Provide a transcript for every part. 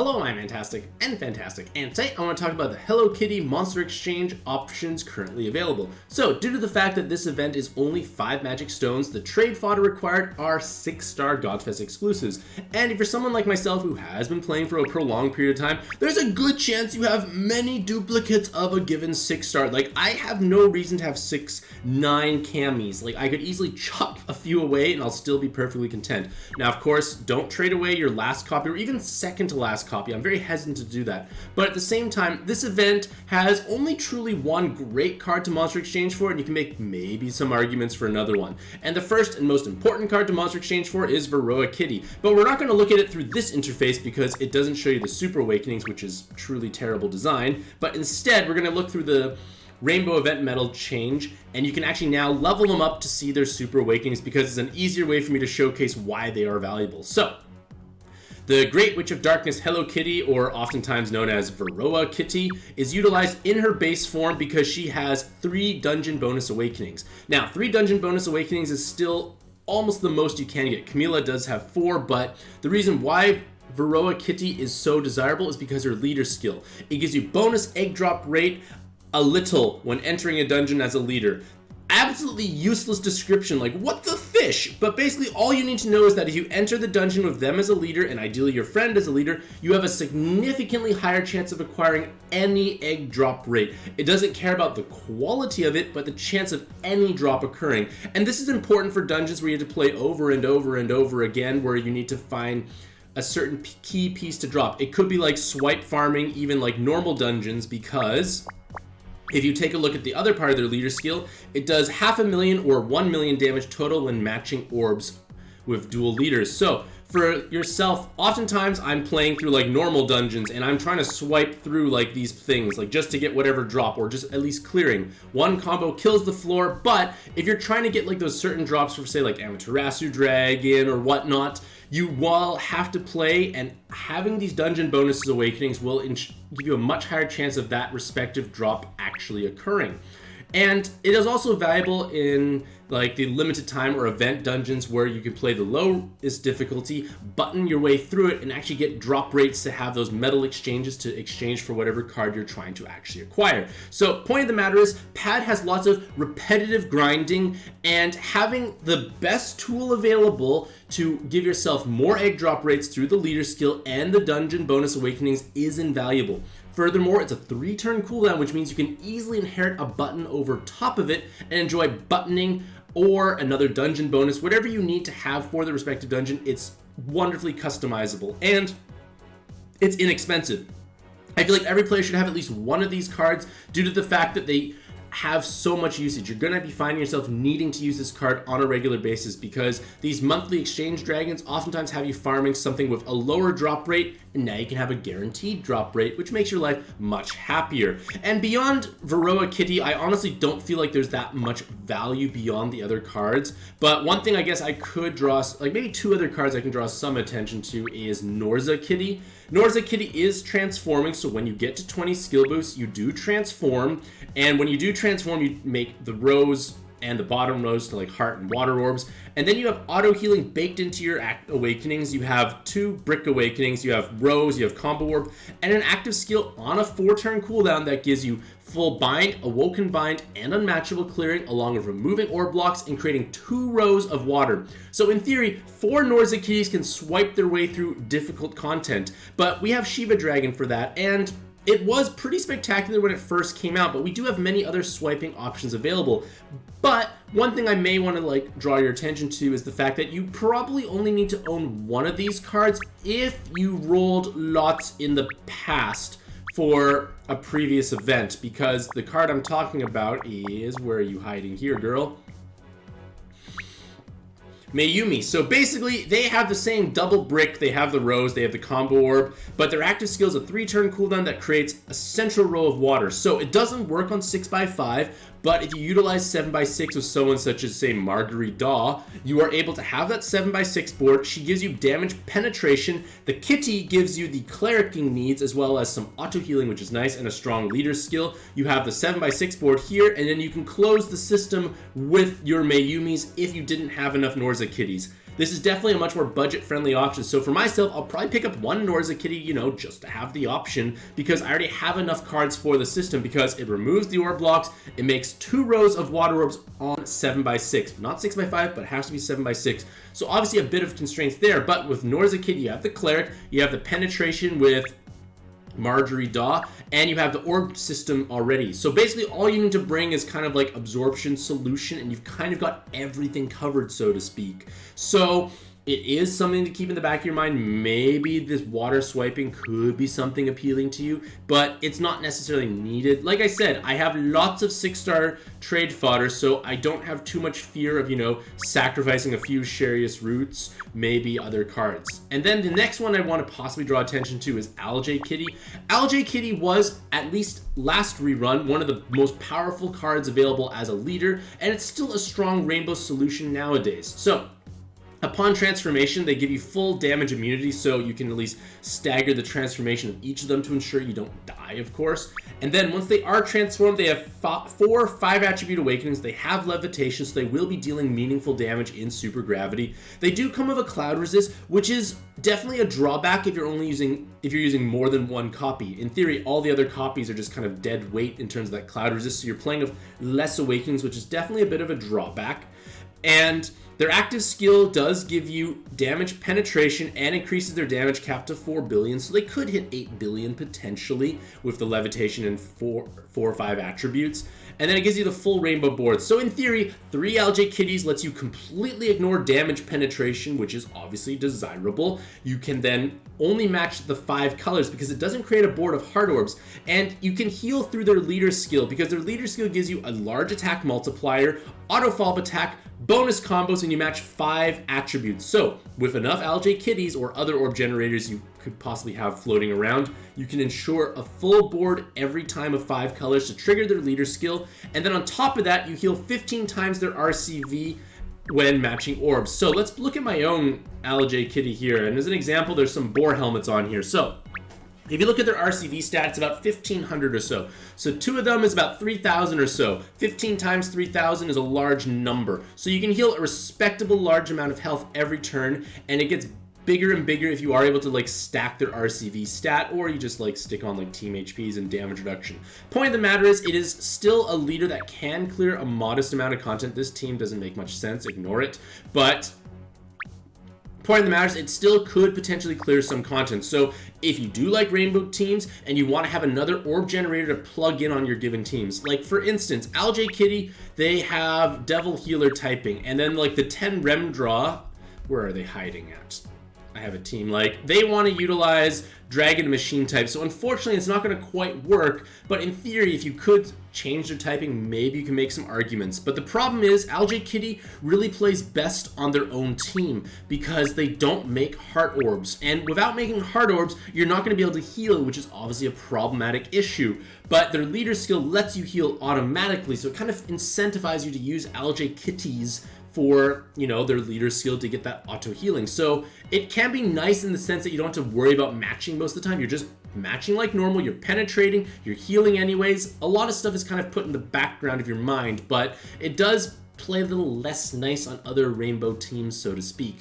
Hello, I'm Mantastic'c and Fantastic, and today I want to talk about the Hello Kitty Monster Exchange options currently available. So, due to the fact that this event is only 5 magic stones, the trade fodder required are 6-star Godfest exclusives. And if you're someone like myself who has been playing for a prolonged period of time, there's a good chance you have many duplicates of a given 6-star. Like, I have no reason to have 6, 9 camis. Like, I could easily chop a few away and I'll still be perfectly content. Now, of course, don't trade away your last copy or even second to last copy. I'm very hesitant to do that. But at the same time, this event has only truly one great card to Monster Exchange for, and you can make maybe some arguments for another one. And the first and most important card to Monster Exchange for is Veroah Kitty. But we're not going to look at it through this interface because it doesn't show you the Super Awakenings, which is truly terrible design. But instead, we're going to look through the Rainbow Event Medal change, and you can actually now level them up to see their Super Awakenings because it's an easier way for me to showcase why they are valuable. So, the Great Witch of Darkness Hello Kitty, or oftentimes known as Veroah Kitty, is utilized in her base form because she has 3 Dungeon Bonus Awakenings. Now, 3 Dungeon Bonus Awakenings is still almost the most you can get. Camilla does have 4, but the reason why Veroah Kitty is so desirable is because her leader skill. It gives you bonus egg drop rate a little when entering a dungeon as a leader. Absolutely useless description, like what the fish? But basically all you need to know is that if you enter the dungeon with them as a leader, and ideally your friend as a leader, you have a significantly higher chance of acquiring any egg drop rate. It doesn't care about the quality of it, but the chance of any drop occurring. And this is important for dungeons where you have to play over and over and over again, where you need to find a certain key piece to drop. It could be like swipe farming, even like normal dungeons, because if you take a look at the other part of their leader skill, it does 500,000 or 1 million damage total when matching orbs with dual leaders. So for yourself, oftentimes I'm playing through like normal dungeons and I'm trying to swipe through like these things, like just to get whatever drop or just at least clearing. One combo kills the floor, but if you're trying to get like those certain drops for say like Amaterasu Dragon or whatnot, you will have to play, and having these dungeon bonuses awakenings will give you a much higher chance of that respective drop actually occurring. And it is also valuable in like the limited time or event dungeons where you can play the lowest difficulty, button your way through it, and actually get drop rates to have those medal exchanges to exchange for whatever card you're trying to actually acquire. So point of the matter is, Pad has lots of repetitive grinding, and having the best tool available to give yourself more egg drop rates through the leader skill and the dungeon bonus awakenings is invaluable. Furthermore, it's a 3-turn cooldown, which means you can easily inherit a button over top of it and enjoy buttoning or another dungeon bonus, whatever you need to have for the respective dungeon. It's wonderfully customizable and it's inexpensive. I feel like every player should have at least one of these cards due to the fact that they have so much usage. You're going to be finding yourself needing to use this card on a regular basis because these monthly exchange dragons oftentimes have you farming something with a lower drop rate, and now you can have a guaranteed drop rate, which makes your life much happier. And beyond Veroah Kitty, I honestly don't feel like there's that much value beyond the other cards. But one thing I guess I could draw, like maybe 2 other cards I can draw some attention to is Norak Kitty. Norak Kitty is transforming, so when you get to 20 skill boosts, you do transform. And when you do transform, you make the rows and the bottom rows to like heart and water orbs. And then you have auto healing baked into your awakenings. You have 2 brick awakenings, you have rows, you have combo orb, and an active skill on a 4-turn cooldown that gives you full bind, awoken bind, and unmatchable clearing, along with removing orb blocks and creating 2 rows of water. So in theory, 4 Norak Kitties can swipe their way through difficult content, but we have Shiva Dragon for that, and it was pretty spectacular when it first came out, but we do have many other swiping options available. But one thing I may want to like draw your attention to is the fact that you probably only need to own one of these cards if you rolled lots in the past for a previous event, because the card I'm talking about is, where are you hiding here, girl? Mayumi. So basically, they have the same double brick, they have the rows, they have the combo orb, but their active skill is a 3-turn cooldown that creates a central row of water. So it doesn't work on 6x5, but if you utilize 7x6 with someone such as, say, Marguerite Daw, you are able to have that 7x6 board. She gives you damage penetration. The Kitty gives you the clericing needs as well as some auto healing, which is nice, and a strong leader skill. You have the 7x6 board here, and then you can close the system with your Mayumis if you didn't have enough Norak Kitties. This is definitely a much more budget-friendly option. So for myself, I'll probably pick up one Norak Kitty, you know, just to have the option, because I already have enough cards for the system, because it removes the orb blocks. It makes 2 rows of water orbs on 7x6. Not 6x5, but it has to be 7x6. So obviously a bit of constraints there, but with Norak Kitty, you have the Cleric, you have the penetration with Marjorie Daw, and you have the orb system already. So basically all you need to bring is kind of like absorption, solution, and you've kind of got everything covered, so to speak. So it is something to keep in the back of your mind. Maybe this water swiping could be something appealing to you, but it's not necessarily needed. Like I said, I have lots of 6-star trade fodder, so I don't have too much fear of, you know, sacrificing a few Sharius Roots, maybe other cards. And then the next one I want to possibly draw attention to is REM Kitty. REM Kitty was, at least last rerun, one of the most powerful cards available as a leader, and it's still a strong rainbow solution nowadays. So upon transformation, they give you full damage immunity, so you can at least stagger the transformation of each of them to ensure you don't die, of course. And then once they are transformed, they have 4 5-attribute awakenings. They have levitation, so they will be dealing meaningful damage in super gravity. They do come with a cloud resist, which is definitely a drawback if you're using more than one copy. In theory, all the other copies are just kind of dead weight in terms of that cloud resist, so you're playing with less awakenings, which is definitely a bit of a drawback. And their active skill does give you damage penetration and increases their damage cap to 4 billion, so they could hit 8 billion potentially with the levitation and 4 or 5 attributes. And then it gives you the full rainbow board. So in theory, 3 REM Kitties lets you completely ignore damage penetration, which is obviously desirable. You can then only match the 5 colors because it doesn't create a board of heart orbs. And you can heal through their leader skill because their leader skill gives you a large attack multiplier, auto follow attack, bonus combos, and you match 5 attributes. So with enough REM Kitties or other orb generators you could possibly have floating around, you can ensure a full board every time of 5 colors to trigger their leader skill. And then on top of that, you heal 15 times their RCV when matching orbs. So let's look at my own REM Kitty here. And as an example, there's some boar helmets on here. So if you look at their RCV stat, it's about 1,500 or so. So 2 of them is about 3,000 or so. 15 times 3,000 is a large number. So you can heal a respectable large amount of health every turn, and it gets bigger and bigger if you are able to like stack their RCV stat, or you just like stick on like team HPs and damage reduction. Point of the matter is, it is still a leader that can clear a modest amount of content. This team doesn't make much sense, ignore it. But point of the matter is, it still could potentially clear some content. So if you do like rainbow teams and you want to have another orb generator to plug in on your given teams, like for instance, REM Kitty, they have Devil Healer typing, and then like the 10 REM draw, where are they hiding at? I have a team, like, they want to utilize Dragon Machine type, so unfortunately it's not going to quite work, but in theory, if you could change their typing, maybe you can make some arguments. But the problem is, REM Kitty really plays best on their own team because they don't make heart orbs, and without making heart orbs, you're not going to be able to heal, which is obviously a problematic issue. But their leader skill lets you heal automatically, so it kind of incentivizes you to use REM Kitties for, you know, their leader skill to get that auto healing. So it can be nice in the sense that you don't have to worry about matching most of the time. You're just matching like normal, you're penetrating, you're healing anyways. A lot of stuff is kind of put in the background of your mind, but it does play a little less nice on other rainbow teams, so to speak.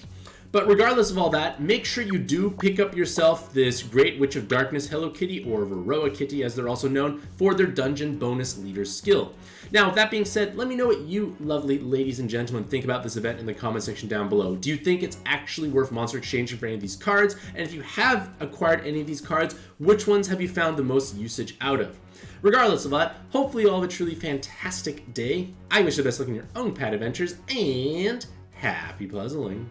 But regardless of all that, make sure you do pick up yourself this Great Witch of Darkness Hello Kitty, or Veroah Kitty as they're also known, for their dungeon bonus leader skill. Now, with that being said, let me know what you lovely ladies and gentlemen think about this event in the comment section down below. Do you think it's actually worth monster exchanging for any of these cards? And if you have acquired any of these cards, which ones have you found the most usage out of? Regardless of that, hopefully you all have a truly fantastic day. I wish you the best luck in your own pad adventures, and happy puzzling.